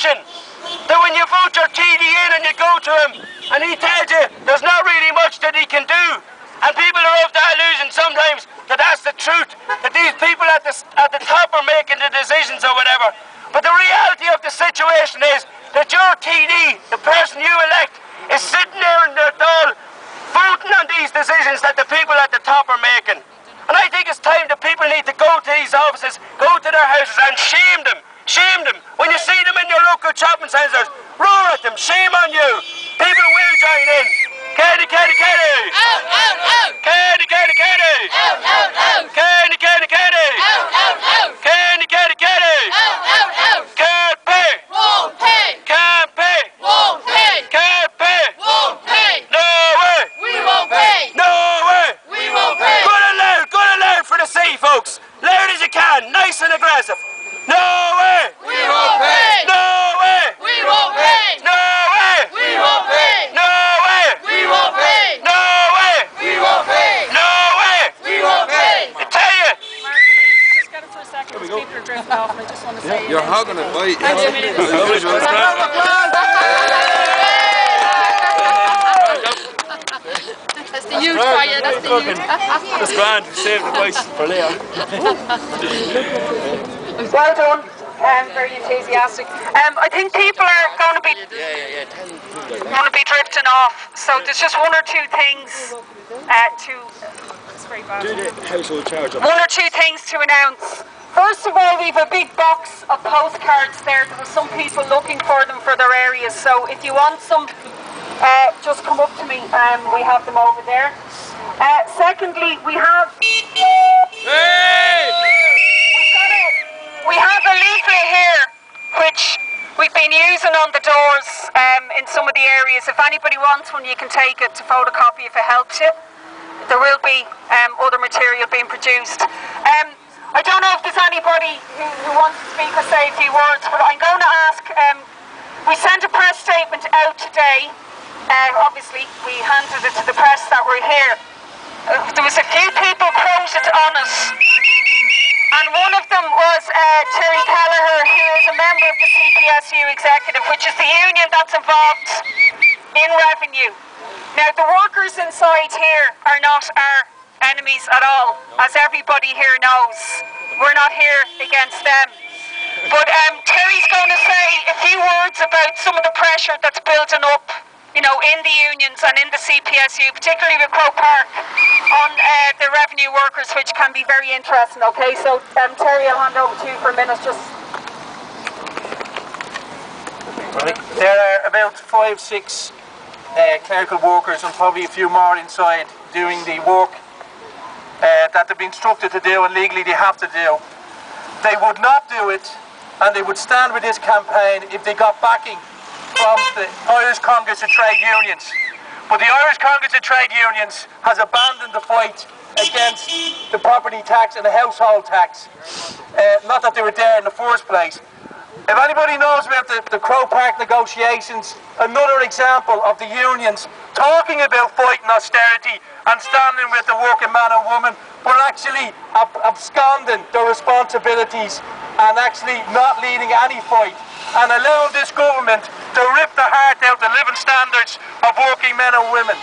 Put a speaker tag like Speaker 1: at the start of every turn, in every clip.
Speaker 1: politician that when you vote your TD in and you go to him and he tells you there's not really much that he can do, and people are of the illusion sometimes that that's the truth, that these people at the top are making the decisions or whatever. But the reality of the situation is that your TD, the person you elect, is sitting there in their stall voting on these decisions that the people at the top are making. And I think it's time that people need to go to these offices, go to their houses and shame them. Shame them. When you see them in your local shopping centres, roar at them. Shame on you. People will join in. Kenny, Kenny, Kenny.
Speaker 2: Out, out, out.
Speaker 1: Kenny, Kenny, Kenny.
Speaker 2: Out, out, out.
Speaker 1: Kenny, Kenny, Kenny.
Speaker 2: Out, out, out.
Speaker 1: Kenny, Kenny, Kenny.
Speaker 2: Out, out, out.
Speaker 1: Can't pay.
Speaker 2: Won't pay.
Speaker 1: Can't pay.
Speaker 2: Won't pay.
Speaker 1: Can't pay.
Speaker 2: Won't pay.
Speaker 1: No way.
Speaker 2: We won't pay.
Speaker 1: No way.
Speaker 2: We won't pay.
Speaker 1: Good and loud for the city, folks. Loud as you can, nice and aggressive. No way.
Speaker 2: We won't pay.
Speaker 1: No way.
Speaker 2: We won't pay.
Speaker 1: No way.
Speaker 2: We won't pay.
Speaker 1: No way.
Speaker 2: We won't pay.
Speaker 1: No way.
Speaker 2: We won't pay.
Speaker 1: No way.
Speaker 2: We won't pay.
Speaker 1: I tell you.
Speaker 3: Mark, just get it for a second. These people are drifting off, and I just want to say.
Speaker 4: You're hogging it, boy.
Speaker 3: That's the youth for you. That's the youth.
Speaker 1: That's grand. Save the voice for later.
Speaker 5: Well done. Very enthusiastic. I think people are going to be drifting off. So there's just one or two things one or two things to announce. First of all, we have a big box of postcards there. There are some people looking for them for their areas. So if you want some, just come up to me. We have them over there. Secondly, we have. We have a leaflet here, which we've been using on the doors in some of the areas. If anybody wants one, you can take it to photocopy if it helps you. There will be other material being produced. I don't know if there's anybody who wants to speak or say a few words, but I'm going to ask, we sent a press statement out today. Obviously, we handed it to the press that were here. There was a few people quoted on it. And one of them was Terry Callagher, who is a member of the CPSU executive, which is the union that's involved in revenue. Now, the workers inside here are not our enemies at all, as everybody here knows. We're not here against them. But Terry's going to say a few words about some of the pressure that's building up, you know, in the unions and in the CPSU, particularly with Croke Park, on the revenue workers, which can be very interesting. Okay, so Terry, I'll hand over to you for a minute. Just.
Speaker 6: There are about 5-6 clerical workers and probably a few more inside doing the work that they've been instructed to do and legally they have to do. They would not do it, and they would stand with this campaign if they got backing from the Irish Congress of Trade Unions. But the Irish Congress of Trade Unions has abandoned the fight against the property tax and the household tax. Not that they were there in the first place. If anybody knows about the Croke Park negotiations, another example of the unions talking about fighting austerity and standing with the working man and woman, but actually absconding their responsibilities and actually not leading any fight, and allowing this government to rip the heart out the living standards of working men and women.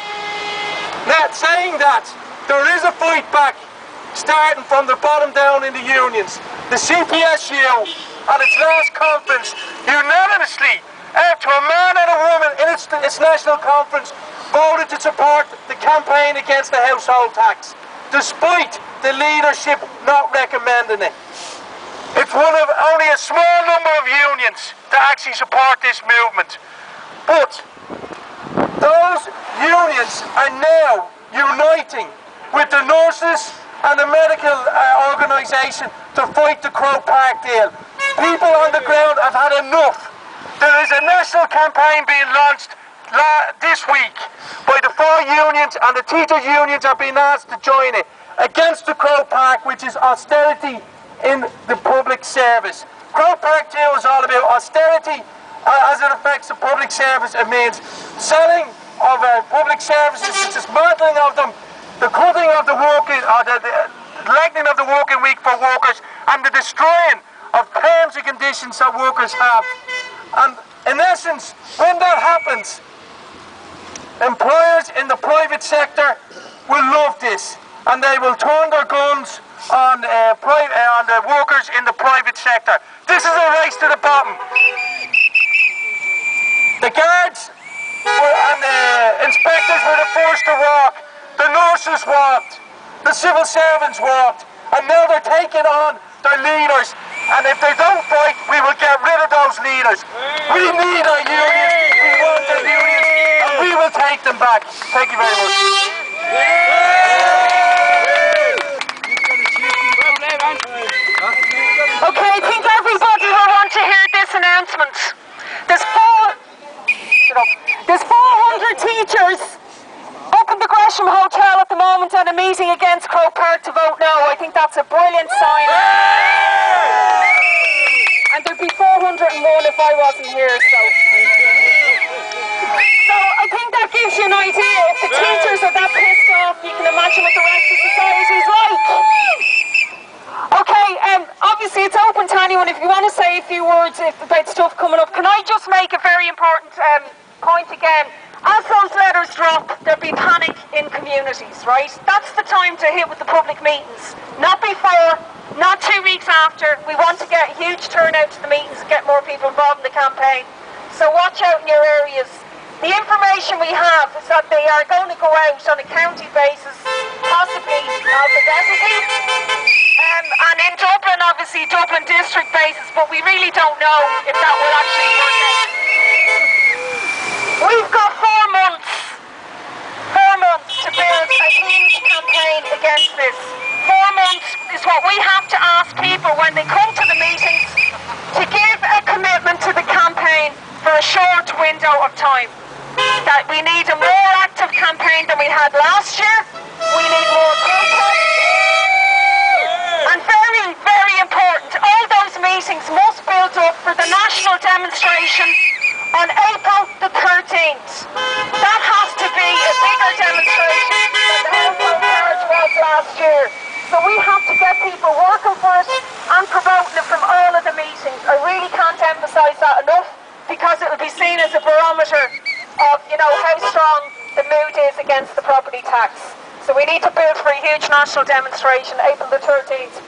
Speaker 6: Now, saying that, there is a fight back starting from the bottom down in the unions. The CPSU at its last conference unanimously, to a man and a woman in its national conference, voted to support the campaign against the household tax, despite the leadership not recommending it. It's one of only a small number of unions to actually support this movement. But those unions are now uniting with the nurses and the medical organisation to fight the Croke Park deal. People on the ground have had enough. There is a national campaign being launched this week by the 4 unions, and the teachers' unions are being asked to join it, against the Croke Park, which is austerity in the public service. Croke Park 2 is all about austerity as it affects the public service. It means selling of public services, the dismantling of them, the cutting of the working, or the lengthening of the working week for workers, and the destroying of terms and conditions that workers have. And in essence, when that happens, employers in the private sector will love this, and they will turn their guns on the workers in the private sector. This is a race to the bottom. The guards and the inspectors were the first to walk. The nurses walked. The civil servants walked. And now they're taking on their leaders. And if they don't fight, we will get rid of those leaders. We need our unions. We want our unions. And we will take them back. Thank you very much.
Speaker 5: Okay, I think everybody will want to hear this announcement. There's 400 teachers up in the Gresham Hotel at the moment at a meeting against Croke Park to vote no. I think that's a brilliant sign. And there'd be 401 if I wasn't here, so I think that gives you an idea. If the teachers are that pissed off, you can imagine what the rest of society's like. Okay, obviously it's open to anyone. If you want to say a few words about stuff coming up, can I just make a very important point again? As those letters drop, there'll be panic in communities, right? That's the time to hit with the public meetings. Not before, not 2 weeks after. We want to get a huge turnout to the meetings and get more people involved in the campaign. So watch out in your areas. The information we have is that they are going to go out on a county basis, possibly alphabetically, and in Dublin, obviously, Dublin district basis, but we really don't know if that will actually work out. We've got 4 months to build a huge campaign against this. 4 months is what we have to ask people when they come to the meetings to give a commitment to the campaign for a short window of time. That we need a more active campaign than we had last year. We need more protest. And very, very important, all those meetings must build up for the national demonstration on April the 13th. That has to be a bigger demonstration than the Household March was last year. So we have to get people working for it and promoting it from all of the meetings. I really can't emphasise that enough, because it will be seen as a barometer of, how strong the mood is against the property tax. So we need to build for a huge national demonstration, April the 13th.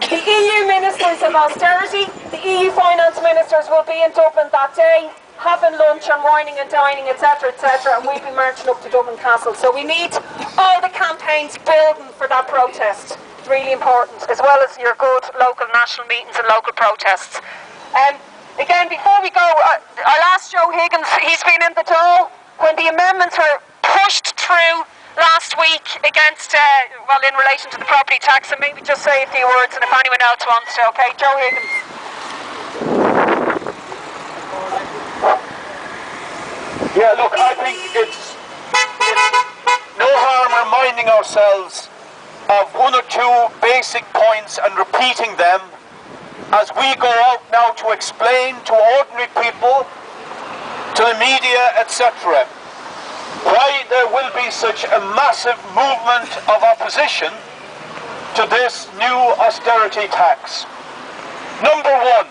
Speaker 5: The EU ministers of austerity, the EU finance ministers will be in Dublin that day, having lunch and whining and dining, etc., etc., and we'll be marching up to Dublin Castle. So we need all the campaigns building for that protest. It's really important, as well as your good local national meetings and local protests. Again, before we go, I'll ask Joe Higgins, he's been in the Dáil when the amendments were pushed through last week against, in relation to the property tax, and maybe just say a few words, and if anyone else wants to, okay, Joe Higgins.
Speaker 4: Yeah, look, I think it's no harm reminding ourselves of 1 or 2 basic points and repeating them as we go out now to explain to ordinary people, to the media, etc., why there will be such a massive movement of opposition to this new austerity tax. Number 1,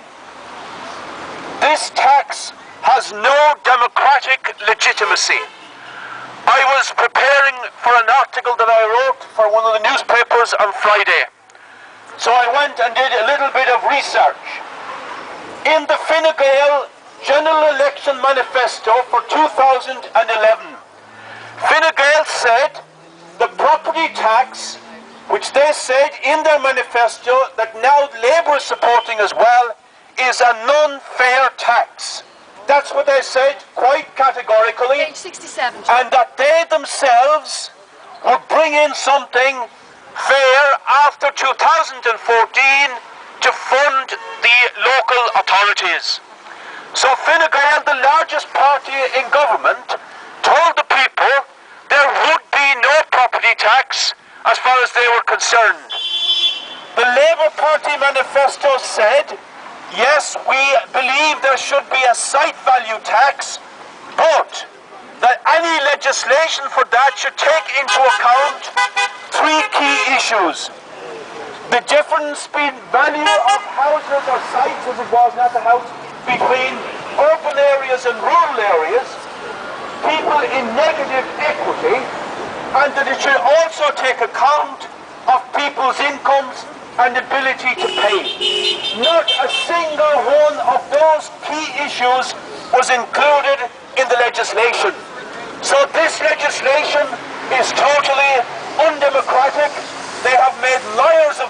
Speaker 4: this tax has no democratic legitimacy. I was preparing for an article that I wrote for one of the newspapers on Friday. So I went and did a little bit of research. In the Fine Gael General Election Manifesto for 2011, Fine Gael said the property tax, which they said in their manifesto that now Labour is supporting as well, is a non-fair tax. That's what they said quite categorically.
Speaker 3: Page 67.
Speaker 4: And that they themselves would bring in something fair after 2014 to fund the local authorities. So Fine Gael, the largest party in government, told the people there would be no property tax as far as they were concerned. The Labour Party manifesto said, yes, we believe there should be a site value tax, but that any legislation for that should take into account 3 key issues. The difference between value of houses or sites, as it was, not the house, between urban areas and rural areas, people in negative equity, and that it should also take account of people's incomes and ability to pay. Not a single one of those key issues was included in the legislation. So this legislation is totally undemocratic. They have made liars of